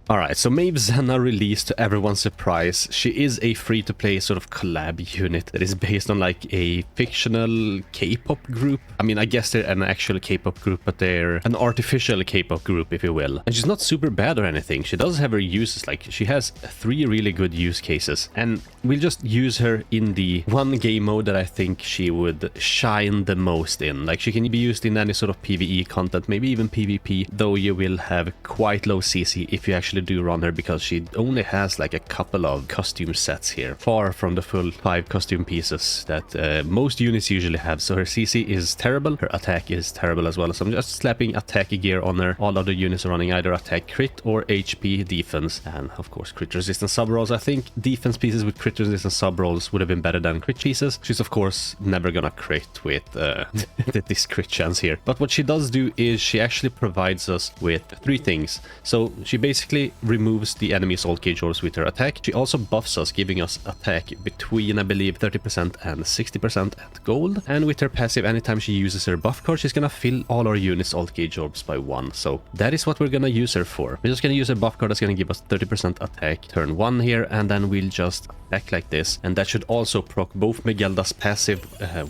Alright, so MAVE Zena released to everyone's surprise. She is a free-to-play sort of collab unit that is based on like a fictional K-pop group. I mean, I guess they're an actual K-pop group, but they're an artificial K-pop group, if you will. And she's not super bad or anything. She does have her uses, like she has 3 really good use cases. And we'll just use her in the one game mode that I think she would shine the most in. Like she can be used in any sort of PvE content, maybe even PvP, though you will have quite low CC if you actually do run her, because she only has like a couple of costume sets here, far from the full 5 costume pieces that most units usually have. So her CC is terrible, her attack is terrible as well. So I'm just slapping attack gear on her. All other units are running either attack crit or HP defense, and of course crit resistance sub rolls. I think defense pieces with crit resistance sub rolls would have been better than crit pieces. She's of course never gonna crit with this crit chance here, but what she does do is she actually provides us with 3 things. So she basically removes the enemy's ult gauge orbs with her attack. She also buffs us, giving us attack between, I believe, 30% and 60% at gold. And with her passive, anytime she uses her buff card, she's gonna fill all our units' ult gauge orbs by 1. So that is what we're gonna use her for. We're just gonna use her buff card that's gonna give us 30% attack turn 1 here, and then we'll just attack like this. And that should also proc both Megellda's passive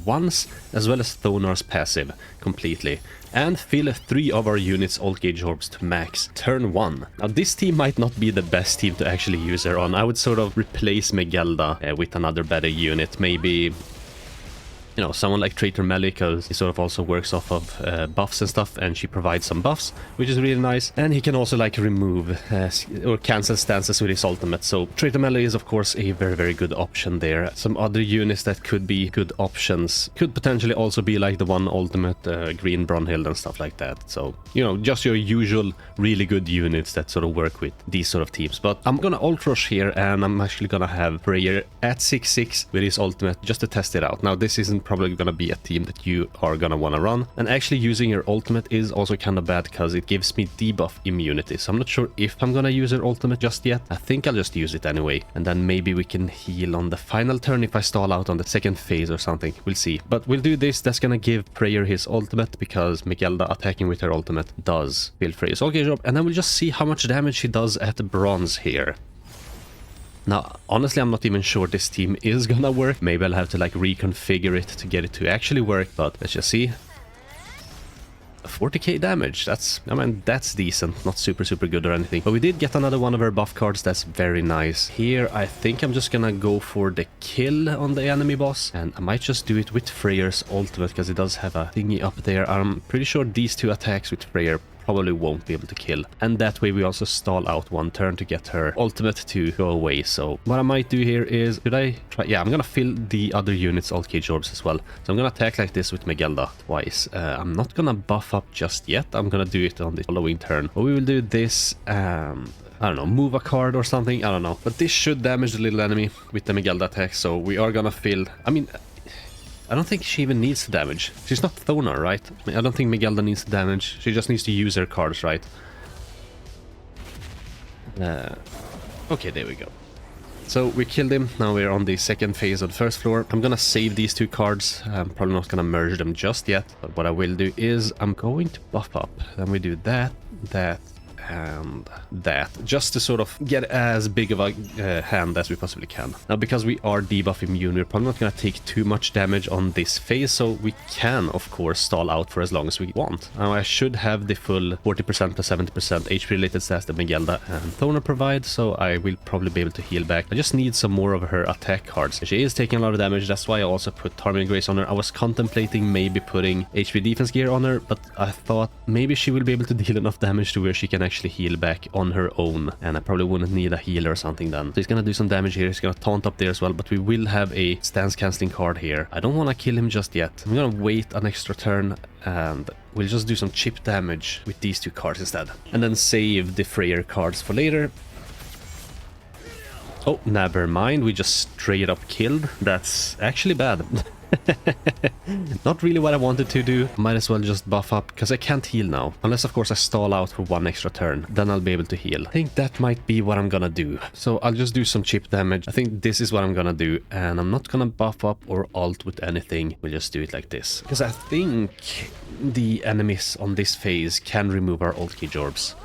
once, as well as Thonar's passive completely, and fill 3 of our units' ult gauge orbs to max turn 1. Now this team might not be the best team to actually use her on. I would sort of replace Megellda with another better unit, maybe, you know, someone like Traitor Melly, because he sort of also works off of buffs and stuff, and she provides some buffs, which is really nice. And he can also like remove or cancel stances with his ultimate. So Traitor Melly is of course a very, very good option there. Some other units that could be good options could potentially also be like the one ultimate Green Brunhild and stuff like that. So, you know, just your usual really good units that sort of work with these sort of teams. But I'm gonna ult rush here, and I'm actually gonna have Freyr at 6/6 with his ultimate just to test it out. Now this isn't probably gonna be a team that you are gonna wanna run, and actually using your ultimate is also kind of bad because it gives me debuff immunity. So I'm not sure if I'm gonna use her ultimate just yet. I think I'll just use it anyway, and then maybe we can heal on the final turn if I stall out on the second phase or something. We'll see, but we'll do this. That's gonna give Freyr his ultimate, because Megellda attacking with her ultimate does fill Freyr's ult gauge orb, and then we'll just see how much damage she does at bronze here. Now, honestly, I'm not even sure this team is gonna work. Maybe I'll have to like reconfigure it to get it to actually work, but let's just see. 40k damage, that's, I mean, that's decent, not super good or anything. But we did get another one of her buff cards, that's very nice. Here, I think I'm just gonna go for the kill on the enemy boss, and I might just do it with Freyr's ultimate, because it does have a thingy up there. I'm pretty sure these 2 attacks with Freyr probably won't be able to kill, and that way we also stall out 1 turn to get her ultimate to go away. So what I might do here is, should I try? Yeah, I'm gonna fill the other units' ult gauge orbs as well. So I'm gonna attack like this with Megellda twice. I'm not gonna buff up just yet. I'm gonna do it on the following turn. But we will do this, I don't know, move a card or something, I don't know. But this should damage the little enemy with the Megellda attack, so we are gonna fill, I mean, I don't think she even needs the damage. She's not Thonar, right? I don't think Megellda needs the damage. She just needs to use her cards, right? Okay, there we go. So we killed him. Now we're on the second phase of the first floor. I'm gonna save these 2 cards. I'm probably not gonna merge them just yet. But what I will do is I'm going to buff up. Then we do that, that, and that, just to sort of get as big of a hand as we possibly can. Now, because we are debuff immune, we're probably not going to take too much damage on this phase, so we can of course stall out for as long as we want. Now I should have the full 40% plus 70% HP related stats that Megellda and Thonar provide, so I will probably be able to heal back. I just need some more of her attack cards. She is taking a lot of damage, that's why I also put Tarmin Grace on her. I was contemplating maybe putting HP defense gear on her, but I thought maybe she will be able to deal enough damage to where she can actually heal back on her own, and I probably wouldn't need a healer or something then. So he's gonna do some damage here. He's gonna taunt up there as well, but we will have a stance cancelling card here. I don't want to kill him just yet. I'm gonna wait an extra turn, and we'll just do some chip damage with these 2 cards instead, and then save the Freyr cards for later. Oh, never mind, we just straight up killed. That's actually bad. Not really what I wanted to do. Might as well just buff up, because I can't heal now. Unless, of course, I stall out for 1 extra turn. Then I'll be able to heal. I think that might be what I'm gonna do. So I'll just do some chip damage. I think this is what I'm gonna do. And I'm not gonna buff up or alt with anything. We'll just do it like this. Because I think the enemies on this phase can remove our ult gauge orbs.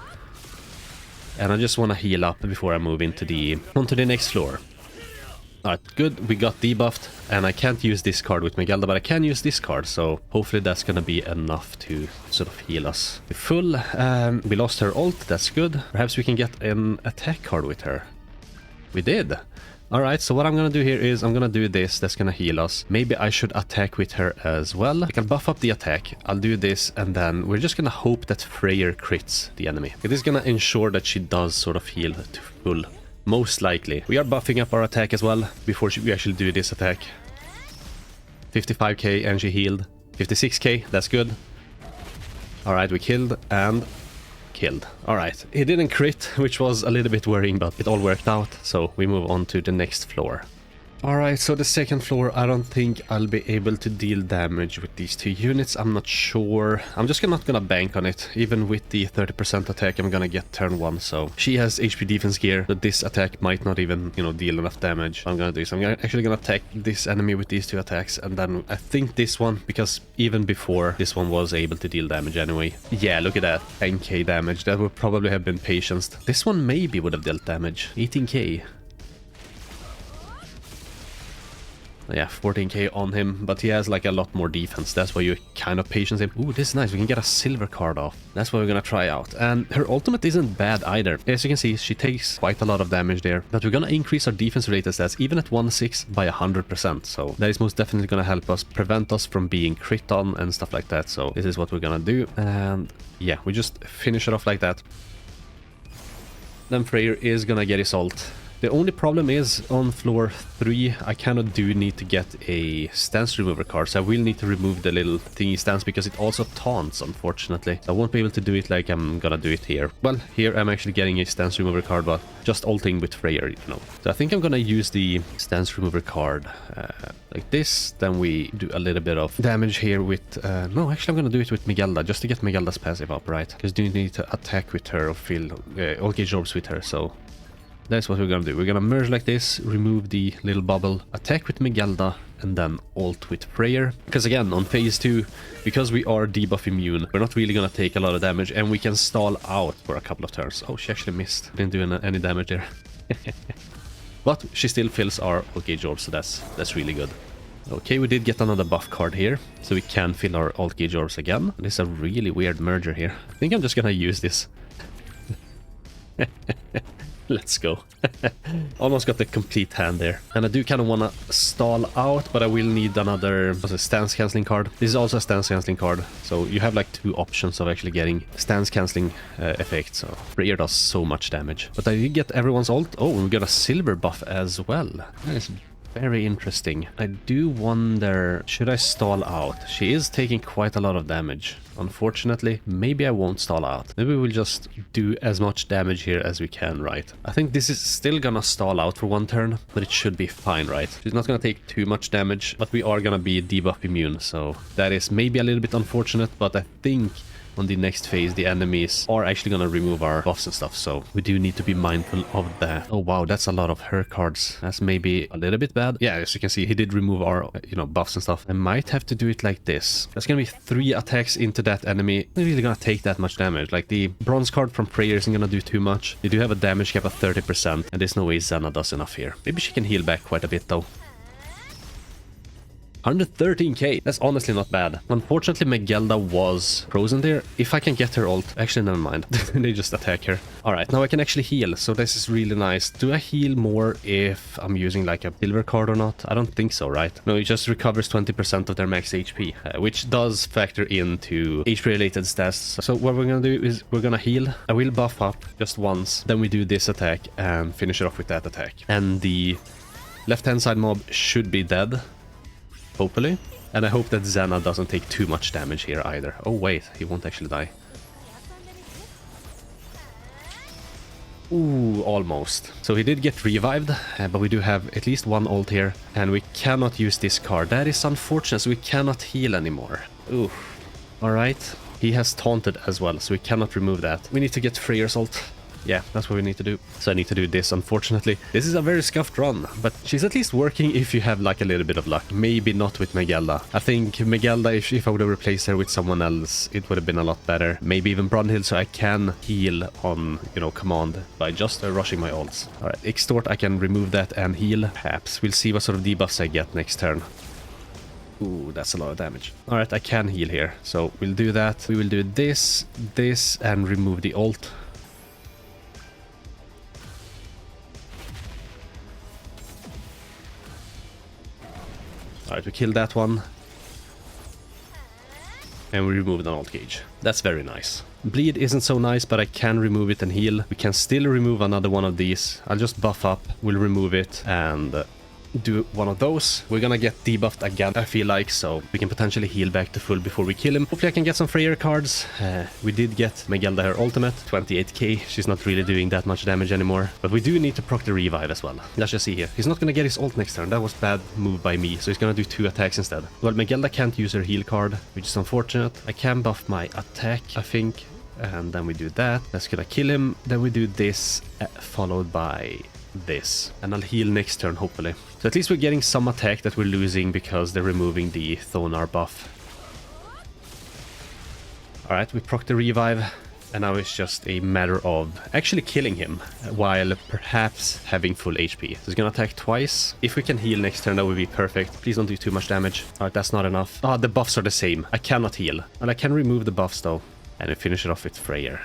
And I just want to heal up before I move into onto the next floor. Alright, good. We got debuffed. And I can't use this card with Megellda, but I can use this card. So hopefully that's going to be enough to sort of heal us. Full. We lost her ult. That's good. Perhaps we can get an attack card with her. We did. Alright, so what I'm gonna do here is I'm gonna do this, that's gonna heal us. Maybe I should attack with her as well. I can buff up the attack, I'll do this, and then we're just gonna hope that Freyr crits the enemy. It is gonna ensure that she does sort of heal to full, most likely. We are buffing up our attack as well, before we actually do this attack. 55k and she healed. 56k, that's good. Alright, we killed and... killed. Alright, he didn't crit, which was a little bit worrying, but it all worked out, so we move on to the next floor. Alright, so the second floor, I don't think I'll be able to deal damage with these two units. I'm not sure. I'm just not gonna bank on it. Even with the 30% attack, I'm gonna get turn 1, so she has HP defense gear, but this attack might not even, you know, deal enough damage. I'm gonna do is I'm actually gonna attack this enemy with these two attacks, and then I think this one, because even before, this one was able to deal damage anyway. Yeah, look at that. 10k damage. That would probably have been patience. This one maybe would have dealt damage. 18k. Yeah, 14k on him, but he has like a lot more defense. That's why you kind of patience him. Ooh, this is nice. We can get a silver card off. That's what we're gonna try out. And her ultimate isn't bad either. As you can see, she takes quite a lot of damage there. But we're gonna increase our defense related stats, even at 1/6, by 100%. So that is most definitely gonna help us, prevent us from being crit on and stuff like that. So this is what we're gonna do. And yeah, we just finish it off like that. Then Freyr is gonna get his ult. The only problem is on floor 3, I kind of do need to get a stance remover card, so I will need to remove the little thingy stance because it also taunts, unfortunately. So I won't be able to do it like I'm gonna do it here. Well, here I'm actually getting a stance remover card, but just ulting with Freyr, you know. So I think I'm gonna use the stance remover card like this. Then we do a little bit of damage here with... no, actually I'm gonna do it with Megellda, just to get Megellda's passive up, right? Because you need to attack with her or fill all gauge orbs with her, so... that's what we're gonna do. We're gonna merge like this, remove the little bubble, attack with Megellda, and then ult with Freyr. Because again, on phase 2, because we are debuff immune, we're not really gonna take a lot of damage, and we can stall out for a couple of turns. Oh, she actually missed. Didn't do any damage there. But she still fills our ult gauge orbs, so that's really good. Okay, we did get another buff card here, so we can fill our ult gauge orbs again. This is a really weird merger here. I think I'm just gonna use this. Let's go. Almost got the complete hand there. And I do kind of want to stall out, but I will need another stance cancelling card. This is also a stance cancelling card. So you have like 2 options of actually getting stance cancelling effect. So Freyr does so much damage. But I did get everyone's ult. Oh, we got a silver buff as well. That is very interesting. I do wonder, should I stall out? She is taking quite a lot of damage. Unfortunately, maybe I won't stall out. Maybe we'll just do as much damage here as we can, right? I think this is still gonna stall out for 1 turn, but it should be fine, right? She's not gonna take too much damage, but we are gonna be debuff immune, so that is maybe a little bit unfortunate, but I think on the next phase, the enemies are actually gonna remove our buffs and stuff, so we do need to be mindful of that. Oh wow, that's a lot of her cards. That's maybe a little bit bad. Yeah, as you can see, he did remove our, you know, buffs and stuff. I might have to do it like this. There's gonna be 3 attacks into that enemy. Not really gonna take that much damage. Like the bronze card from Freyr isn't gonna do too much. They do have a damage cap of 30%, and there's no way Zena does enough here. Maybe she can heal back quite a bit though. 113k. That's honestly not bad. Unfortunately, Megellda was frozen there. If I can get her ult... actually, never mind. They just attack her. Alright, now I can actually heal, so this is really nice. Do I heal more if I'm using like a silver card or not? I don't think so, right? No, it just recovers 20% of their max HP, which does factor into HP-related stats. So what we're gonna do is we're gonna heal. I will buff up just once. Then we do this attack and finish it off with that attack. And the left-hand side mob should be dead. Hopefully. And I hope that Zena doesn't take too much damage here either. Oh wait, he won't actually die. Ooh, almost. So he did get revived, but we do have at least 1 ult here. And we cannot use this card. That is unfortunate, so we cannot heal anymore. Ooh. Alright. He has taunted as well, so we cannot remove that. We need to get Freyr's ult. Yeah, that's what we need to do. So I need to do this, unfortunately. This is a very scuffed run, but she's at least working if you have like a little bit of luck. Maybe not with Megellda. I think Megellda, if I would have replaced her with someone else, it would have been a lot better. Maybe even Brunhild, so I can heal on, you know, command by just rushing my ults. Alright, Extort, I can remove that and heal. Perhaps. We'll see what sort of debuffs I get next turn. Ooh, that's a lot of damage. Alright, I can heal here. So we'll do that. We will do this, this, and remove the ult. Alright, we killed that one. And we removed an alt gauge. That's very nice. Bleed isn't so nice, but I can remove it and heal. We can still remove another one of these. I'll just buff up, we'll remove it, and do one of those. We're gonna get debuffed again, I feel like, so we can potentially heal back to full before we kill him. Hopefully I can get some Freyr cards. We did get Megellda her ultimate, 28k. She's not really doing that much damage anymore, but we do need to proc the revive as well. Let's just see here. He's not gonna get his ult next turn. That was bad move by me, so he's gonna do 2 attacks instead. Well, Megellda can't use her heal card, which is unfortunate. I can buff my attack, I think, and then we do that. That's gonna kill him. Then we do this, followed by this, and I'll heal next turn, hopefully. So at least we're getting some attack that we're losing because they're removing the Thonar buff. Alright, we proc the revive, and now it's just a matter of actually killing him while perhaps having full HP. So he's gonna attack twice. If we can heal next turn, that would be perfect. Please don't do too much damage. Alright, that's not enough. Ah, the buffs are the same. I cannot heal, and I can remove the buffs though, and we finish it off with Freyr.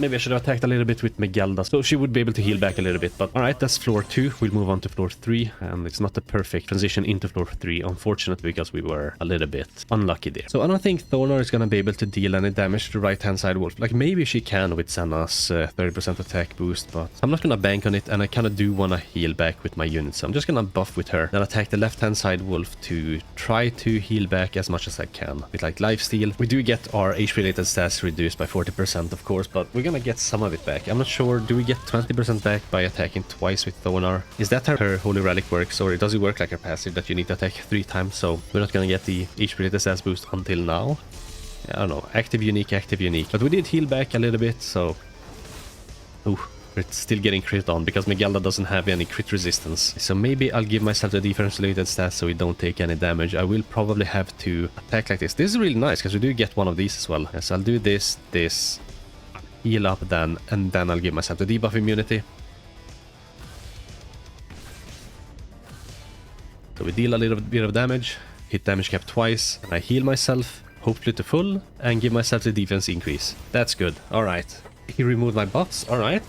Maybe I should have attacked a little bit with Megellda, so she would be able to heal back a little bit. But alright, that's floor 2. We'll move on to floor 3. And it's not the perfect transition into floor 3, unfortunately, because we were a little bit unlucky there. So I don't think Thonar is going to be able to deal any damage to the right-hand side wolf. Like, maybe she can with Zena's 30% attack boost, but I'm not going to bank on it, and I kind of do want to heal back with my units. So I'm just going to buff with her, then attack the left-hand side wolf to try to heal back as much as I can. With, like, lifesteal. We do get our HP-related stats reduced by 40%, of course, but we're gonna get some of it back. I'm not sure, do we get 20% back by attacking twice with Thonar? Is that how her Holy Relic works, or does it work like her passive that you need to attack 3 times? So we're not gonna get the HP related stats boost until now. I don't know, active, unique. But we did heal back a little bit, so... Ooh, we're still getting crit on because Megellda doesn't have any crit resistance. So maybe I'll give myself the defense related stats so we don't take any damage. I will probably have to attack like this. This is really nice because we do get one of these as well. Yes, I'll do this, heal up then, and then I'll give myself the debuff immunity. So we deal a little bit of damage, hit damage cap twice, and I heal myself, hopefully to full, and give myself the defense increase. That's good. Alright. He removed my buffs. Alright.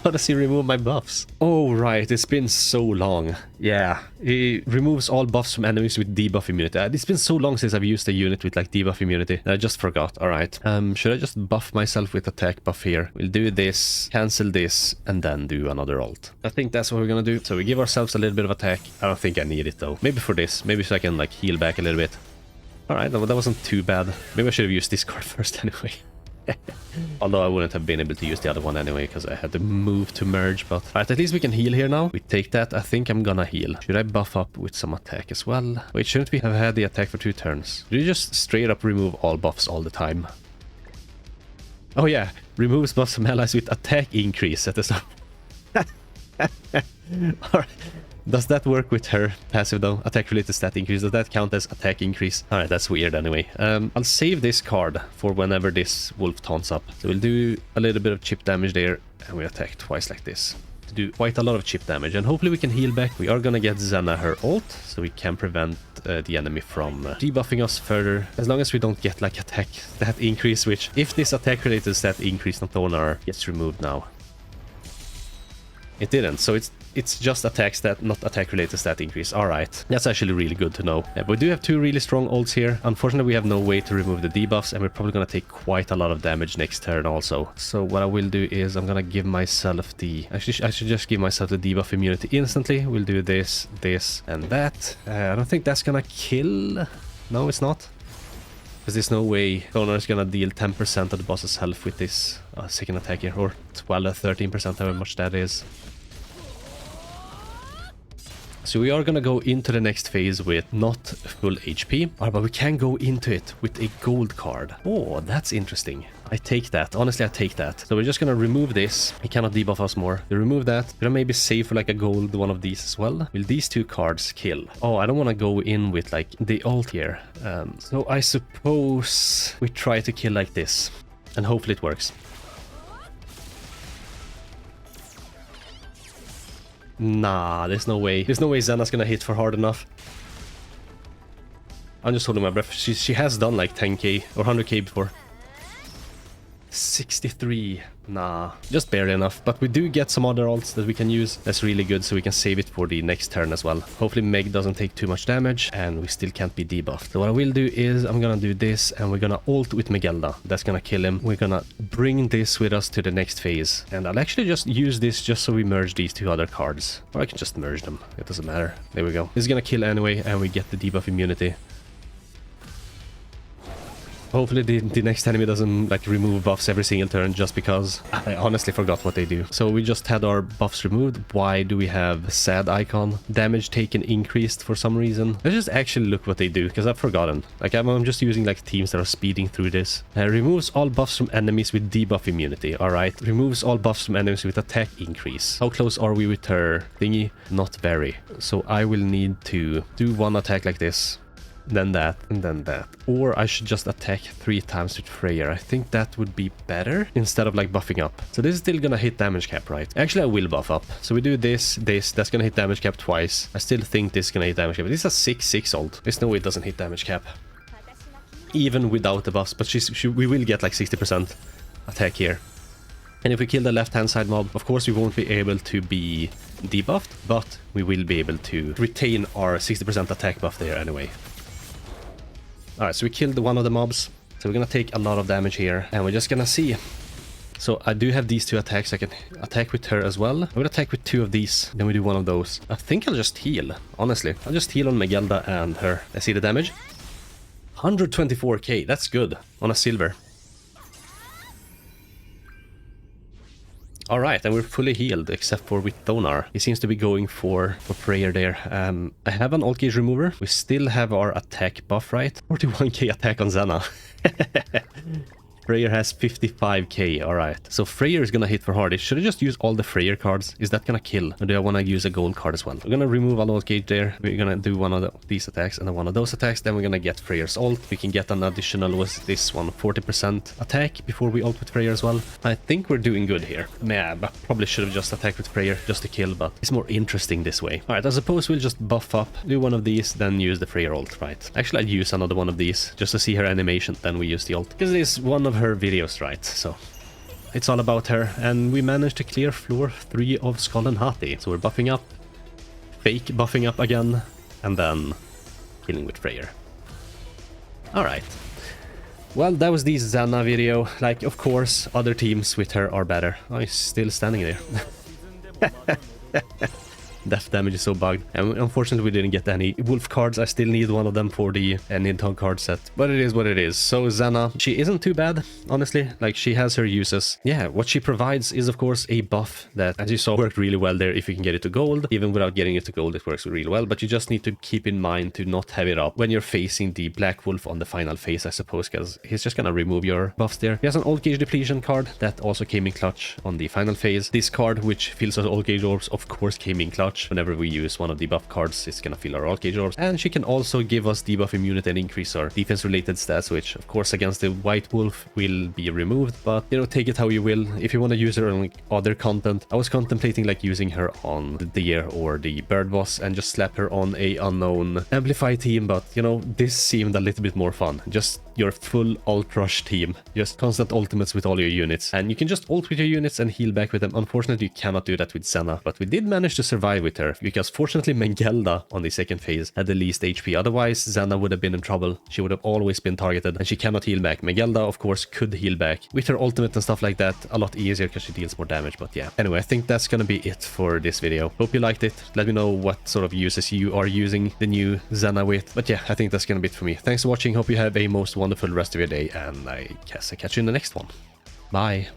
How does he remove my buffs? Oh, right. It's been so long. Yeah. He removes all buffs from enemies with debuff immunity. It's been so long since I've used a unit with like debuff immunity. I just forgot. Alright. Should I just buff myself with attack buff here? We'll do this, cancel this, and then do another ult. I think that's what we're gonna do. So we give ourselves a little bit of attack. I don't think I need it though. Maybe for this. Maybe so I can like heal back a little bit. Alright, that wasn't too bad. Maybe I should have used this card first anyway. Although I wouldn't have been able to use the other one anyway because I had to move to merge. But alright, at least we can heal here now. We take that. I think I'm gonna heal. Should I buff up with some attack as well? Wait, shouldn't we have had the attack for 2 turns? Do you just straight up remove all buffs all the time? Oh yeah, removes buffs from allies with attack increase at the start. Alright. Does that work with her passive though? Attack related stat increase. Does that count as attack increase? Alright, that's weird anyway. I'll save this card for whenever this wolf taunts up. So we'll do a little bit of chip damage there, and we attack twice like this to do quite a lot of chip damage, and hopefully we can heal back. We are gonna get Zena her ult, so we can prevent the enemy from debuffing us further, as long as we don't get like attack stat increase, which if this attack related stat increase on Thonar gets removed now. It didn't, so it's just attack stat, not attack related stat increase. Alright, that's actually really good to know. But we do have 2 really strong ults here. Unfortunately, we have no way to remove the debuffs, and we're probably gonna take quite a lot of damage next turn also. So what I will do is I'm gonna give myself the... I should just give myself the debuff immunity instantly. We'll do this, and that. I don't think that's gonna kill... No, it's not. Because there's no way Thonar is gonna deal 10% of the boss's health with this second attack here, or 12 or 13%, however much that is. So we are gonna go into the next phase with not full HP, but we can go into it with a gold card. Oh, that's interesting. I take that. Honestly, I take that. So we're just gonna remove this. He cannot debuff us more. We remove that. We're gonna maybe save for like a gold one of these as well. Will these two cards kill? Oh, I don't want to go in with like the ult here. So I suppose we try to kill like this. And hopefully it works. Nah, there's no way. There's no way Zena's gonna hit for hard enough. I'm just holding my breath. She has done like 10k or 100k before. 63. Nah, just barely enough. But we do get some other ults that we can use. That's really good, so we can save it for the next turn as well. Hopefully Meg doesn't take too much damage, and we still can't be debuffed. So what I will do is I'm gonna do this, and we're gonna ult with Megellda. That's gonna kill him. We're gonna bring this with us to the next phase. And I'll actually just use this just so we merge these two other cards. Or I can just merge them. It doesn't matter. There we go. This is gonna kill anyway, and we get the debuff immunity. Hopefully the next enemy doesn't like remove buffs every single turn just because I honestly forgot what they do. So we just had our buffs removed. Why do we have sad icon? Damage taken increased for some reason. Let's just actually look what they do because I've forgotten. Like I'm just using like teams that are speeding through this. Removes all buffs from enemies with debuff immunity. Alright. Removes all buffs from enemies with attack increase. How close are we with her thingy? Not very. So I will need to do one attack like this. Then that, and then that. Or I should just attack 3 times with Freyr. I think that would be better instead of like buffing up. So this is still gonna hit damage cap, right? Actually, I will buff up. So we do this, that's gonna hit damage cap twice. I still think this is gonna hit damage cap. This is a 6/6 ult. There's no way it doesn't hit damage cap. Even without the buffs, but we will get like 60% attack here. And if we kill the left-hand side mob, of course we won't be able to be debuffed, but we will be able to retain our 60% attack buff there anyway. Alright, so we killed one of the mobs. So we're gonna take a lot of damage here. And we're just gonna see. So I do have these 2 attacks. I can attack with her as well. I'm gonna attack with 2 of these. Then we do one of those. I think I'll just heal, honestly. I'll just heal on Megellda and her. I see the damage. 124k, that's good. On a silver. Alright, and we're fully healed, except for with Thonar. He seems to be going for Freyr there. I have an ult gauge remover. We still have our attack buff, right? 41k attack on Zena. Freyr has 55k, alright. So Freyr is gonna hit for hard. Should I just use all the Freyr cards? Is that gonna kill? Or do I want to use a gold card as well? We're gonna remove a ult gauge there. We're gonna do one of these attacks and then one of those attacks. Then we're gonna get Freyr's ult. We can get an additional, was this one, 40% attack before we ult with Freyr as well. I think we're doing good here. Yeah, but probably should have just attacked with Freyr just to kill, but it's more interesting this way. Alright, I suppose we'll just buff up, do one of these, then use the Freyr ult, right? Actually, I'd use another one of these just to see her animation, then we use the ult. Because it is one of her videos, right? So it's all about her, and we managed to clear floor 3 of Skoll Hati. So we're buffing up, fake buffing up again, and then killing with Freyr. Alright. Well, that was the Zena video. Like, of course, other teams with her are better. Oh, he's still standing there. Death damage is so bugged. And unfortunately, we didn't get any wolf cards. I still need one of them for the Nidhogg card set. But it is what it is. So Zena, she isn't too bad, honestly. Like, she has her uses. Yeah, what she provides is, of course, a buff that, as you saw, worked really well there if you can get it to gold. Even without getting it to gold, it works really well. But you just need to keep in mind to not have it up when you're facing the Black Wolf on the final phase, I suppose, because he's just gonna remove your buffs there. He has an ult gauge depletion card that also came in clutch on the final phase. This card, which fills us ult gauge orbs, of course, came in clutch. Whenever we use one of the buff cards, it's gonna fill our ult gauge orbs. And she can also give us debuff immunity and increase our defense related stats, which of course against the White Wolf will be removed. But you know, take it how you will. If you want to use her on like other content, I was contemplating like using her on the Deer or the Bird Boss and just slap her on a unknown Amplify team. But you know, this seemed a little bit more fun. Just your full ult rush team, just constant ultimates with all your units, and you can just ult with your units and heal back with them. Unfortunately, you cannot do that with Zena, but we did manage to survive with her because fortunately Megellda on the second phase had the least HP. Otherwise, Zena would have been in trouble. She would have always been targeted, and she cannot heal back. Megellda, of course, could heal back with her ultimate and stuff like that a lot easier because she deals more damage. But yeah, anyway, I think that's gonna be it for this video. Hope you liked it. Let me know what sort of uses you are using the new Zena with. But yeah, I think that's gonna be it for me. Thanks for watching. Hope you have a most wonderful rest of your day, and I guess I catch you in the next one. Bye.